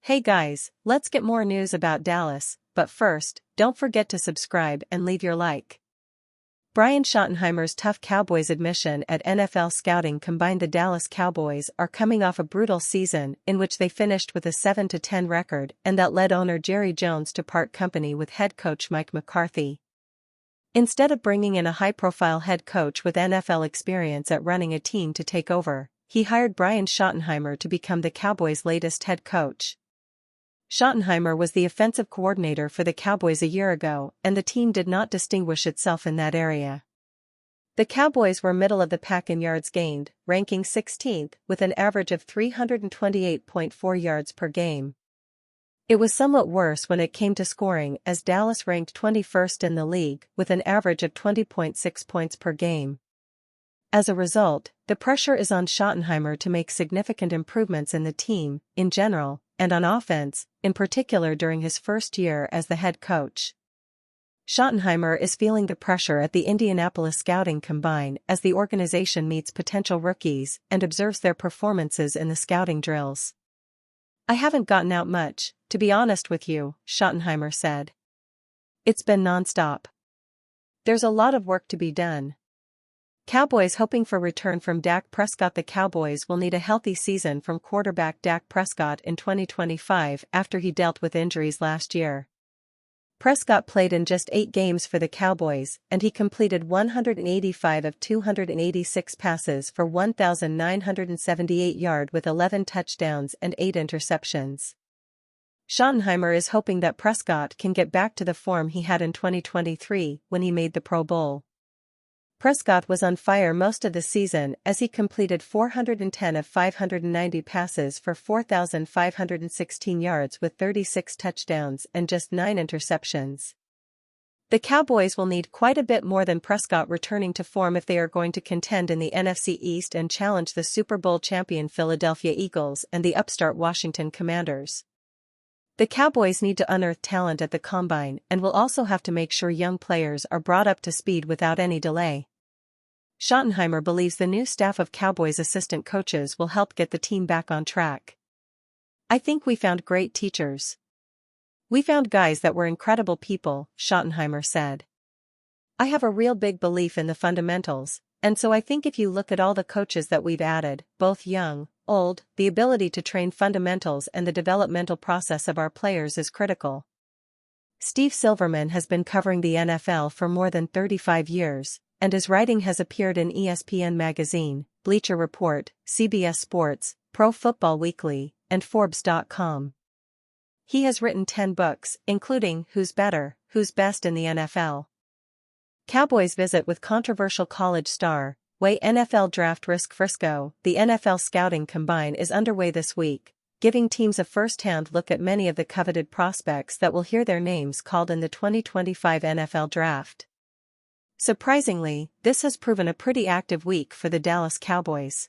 Hey guys, let's get more news about Dallas, but first, don't forget to subscribe and leave your like. Brian Schottenheimer's tough Cowboys admission at NFL Scouting Combine. The Dallas Cowboys are coming off a brutal season in which they finished with a 7-10 record and that led owner Jerry Jones to part company with head coach Mike McCarthy. Instead of bringing in a high-profile head coach with NFL experience at running a team to take over, he hired Brian Schottenheimer to become the Cowboys' latest head coach. Schottenheimer was the offensive coordinator for the Cowboys a year ago, and the team did not distinguish itself in that area. The Cowboys were middle of the pack in yards gained, ranking 16th, with an average of 328.4 yards per game. It was somewhat worse when it came to scoring, as Dallas ranked 21st in the league, with an average of 20.6 points per game. As a result, the pressure is on Schottenheimer to make significant improvements in the team, in general, and on offense, in particular during his first year as the head coach. Schottenheimer is feeling the pressure at the Indianapolis Scouting Combine as the organization meets potential rookies and observes their performances in the scouting drills. "I haven't gotten out much, to be honest with you," Schottenheimer said. "It's been nonstop. There's a lot of work to be done." Cowboys hoping for return from Dak Prescott. The Cowboys will need a healthy season from quarterback Dak Prescott in 2025 after he dealt with injuries last year. Prescott played in just 8 games for the Cowboys, and he completed 185 of 286 passes for 1,978 yards with 11 touchdowns and 8 interceptions. Schottenheimer is hoping that Prescott can get back to the form he had in 2023 when he made the Pro Bowl. Prescott was on fire most of the season as he completed 410 of 590 passes for 4,516 yards with 36 touchdowns and just 9 interceptions. The Cowboys will need quite a bit more than Prescott returning to form if they are going to contend in the NFC East and challenge the Super Bowl champion Philadelphia Eagles and the upstart Washington Commanders. The Cowboys need to unearth talent at the Combine and will also have to make sure young players are brought up to speed without any delay. Schottenheimer believes the new staff of Cowboys assistant coaches will help get the team back on track. "I think we found great teachers. We found guys that were incredible people," Schottenheimer said. "I have a real big belief in the fundamentals, and so I think if you look at all the coaches that we've added, both young, old, the ability to train fundamentals and the developmental process of our players is critical." Steve Silverman has been covering the NFL for more than 35 years, and his writing has appeared in ESPN Magazine, Bleacher Report, CBS Sports, Pro Football Weekly, and Forbes.com. He has written 10 books, including Who's Better, Who's Best in the NFL. Cowboys visit with controversial college star, weigh NFL draft risk. Frisco. The NFL Scouting Combine is underway this week, giving teams a first-hand look at many of the coveted prospects that will hear their names called in the 2025 NFL Draft. Surprisingly, this has proven a pretty active week for the Dallas Cowboys.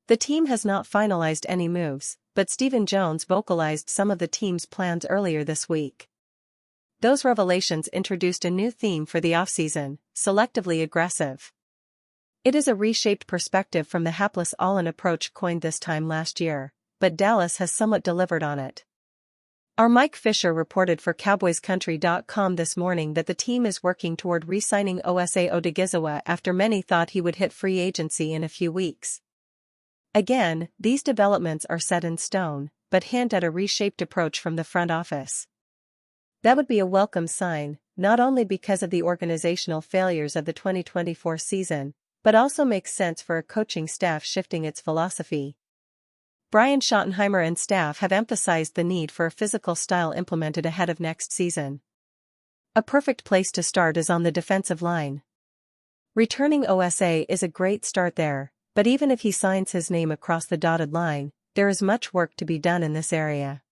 The team has not finalized any moves, but Stephen Jones vocalized some of the team's plans earlier this week. Those revelations introduced a new theme for the offseason: selectively aggressive. It is a reshaped perspective from the hapless all-in approach coined this time last year, but Dallas has somewhat delivered on it. Our Mike Fisher reported for CowboysCountry.com this morning that the team is working toward re-signing Osa Odighizuwa after many thought he would hit free agency in a few weeks. Again, these developments are set in stone, but hint at a reshaped approach from the front office. That would be a welcome sign, not only because of the organizational failures of the 2024 season, but also makes sense for a coaching staff shifting its philosophy. Brian Schottenheimer and staff have emphasized the need for a physical style implemented ahead of next season. A perfect place to start is on the defensive line. Returning Osa is a great start there, but even if he signs his name across the dotted line, there is much work to be done in this area.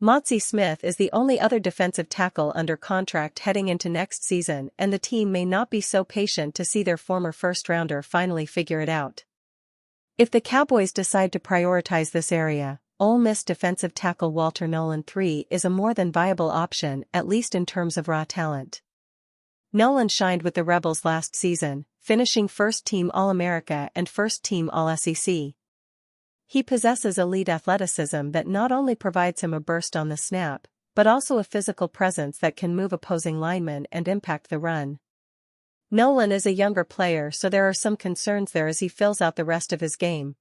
Motzie Smith is the only other defensive tackle under contract heading into next season, and the team may not be so patient to see their former first-rounder finally figure it out. If the Cowboys decide to prioritize this area, Ole Miss defensive tackle Walter Nolan III is a more than viable option, at least in terms of raw talent. Nolan shined with the Rebels last season, finishing first-team All-America and first-team All-SEC. He possesses elite athleticism that not only provides him a burst on the snap, but also a physical presence that can move opposing linemen and impact the run. Nolan is a younger player, so there are some concerns there as he fills out the rest of his game.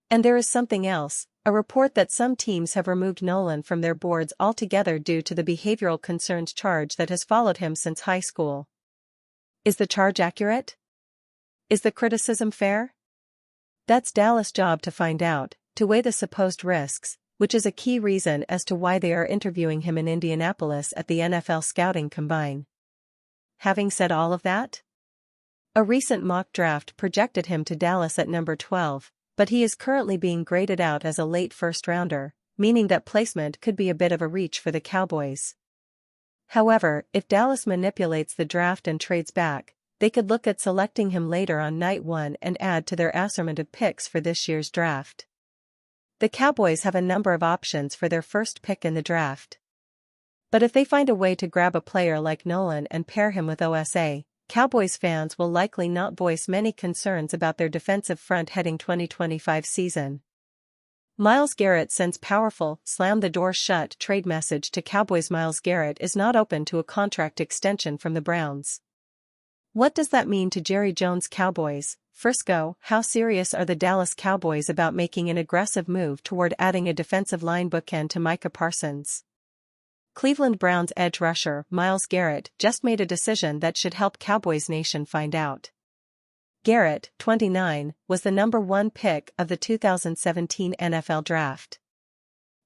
And there is something else, a report that some teams have removed Nolan from their boards altogether due to the behavioral concerns charge that has followed him since high school. Is the charge accurate? Is the criticism fair? That's Dallas' job to find out, to weigh the supposed risks, which is a key reason as to why they are interviewing him in Indianapolis at the NFL Scouting Combine. Having said all of that, a recent mock draft projected him to Dallas at number 12, but he is currently being graded out as a late first-rounder, meaning that placement could be a bit of a reach for the Cowboys. However, if Dallas manipulates the draft and trades back, they could look at selecting him later on night one and add to their assortment of picks for this year's draft. The Cowboys have a number of options for their first pick in the draft. But if they find a way to grab a player like Nolan and pair him with OSA, Cowboys fans will likely not voice many concerns about their defensive front heading 2025 season. Myles Garret sends powerful, slam-the-door-shut trade message to Cowboys. Myles Garret is not open to a contract extension from the Browns. What does that mean to Jerry Jones' Cowboys? Frisco, how serious are the Dallas Cowboys about making an aggressive move toward adding a defensive line bookend to Micah Parsons? Cleveland Browns edge rusher Myles Garret just made a decision that should help Cowboys Nation find out. Garret, 29, was the number 1 pick of the 2017 NFL Draft.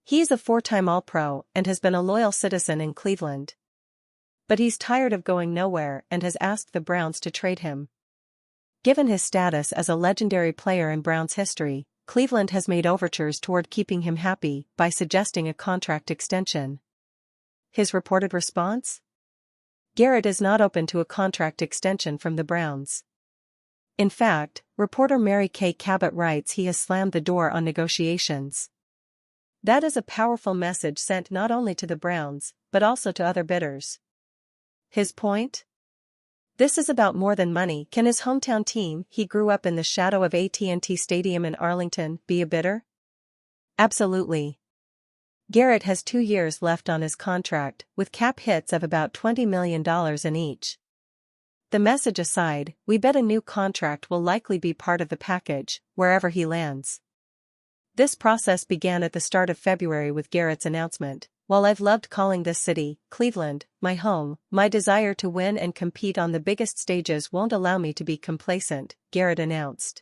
He is a 4-time All-Pro and has been a loyal citizen in Cleveland. But he's tired of going nowhere and has asked the Browns to trade him. Given his status as a legendary player in Browns history, Cleveland has made overtures toward keeping him happy by suggesting a contract extension. His reported response? Garret is not open to a contract extension from the Browns. In fact, reporter Mary Kay Cabot writes he has slammed the door on negotiations. That is a powerful message sent not only to the Browns, but also to other bidders. His point? This is about more than money. Can his hometown team, he grew up in the shadow of AT&T Stadium in Arlington, be a bidder? Absolutely. Garret has 2 years left on his contract, with cap hits of about $20 million in each. The message aside, we bet a new contract will likely be part of the package, wherever he lands. This process began at the start of February with Garrett's announcement. While I've loved calling this city, Cleveland, my home, my desire to win and compete on the biggest stages won't allow me to be complacent, Garret announced.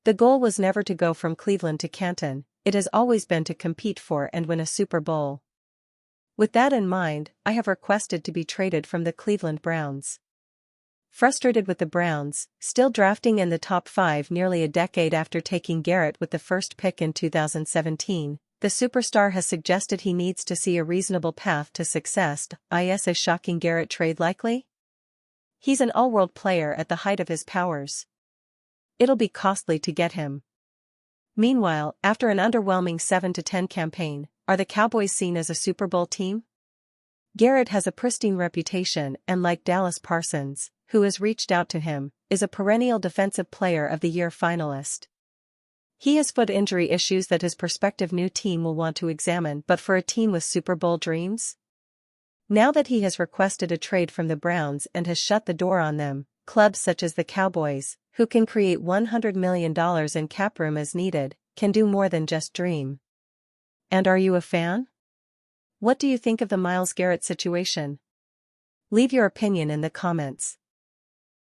The goal was never to go from Cleveland to Canton, it has always been to compete for and win a Super Bowl. With that in mind, I have requested to be traded from the Cleveland Browns. Frustrated with the Browns, still drafting in the top 5 nearly a decade after taking Garret with the first pick in 2017, the superstar has suggested he needs to see a reasonable path to success. Is a shocking Garret trade likely? He's an all-world player at the height of his powers. It'll be costly to get him. Meanwhile, after an underwhelming 7-10 campaign, are the Cowboys seen as a Super Bowl team? Garret has a pristine reputation and, like Dallas Parsons, who has reached out to him, is a perennial Defensive Player of the Year finalist. He has foot injury issues that his prospective new team will want to examine, but for a team with Super Bowl dreams? Now that he has requested a trade from the Browns and has shut the door on them, clubs such as the Cowboys, who can create $100 million in cap room as needed, can do more than just dream. And are you a fan? What do you think of the Myles Garret situation? Leave your opinion in the comments.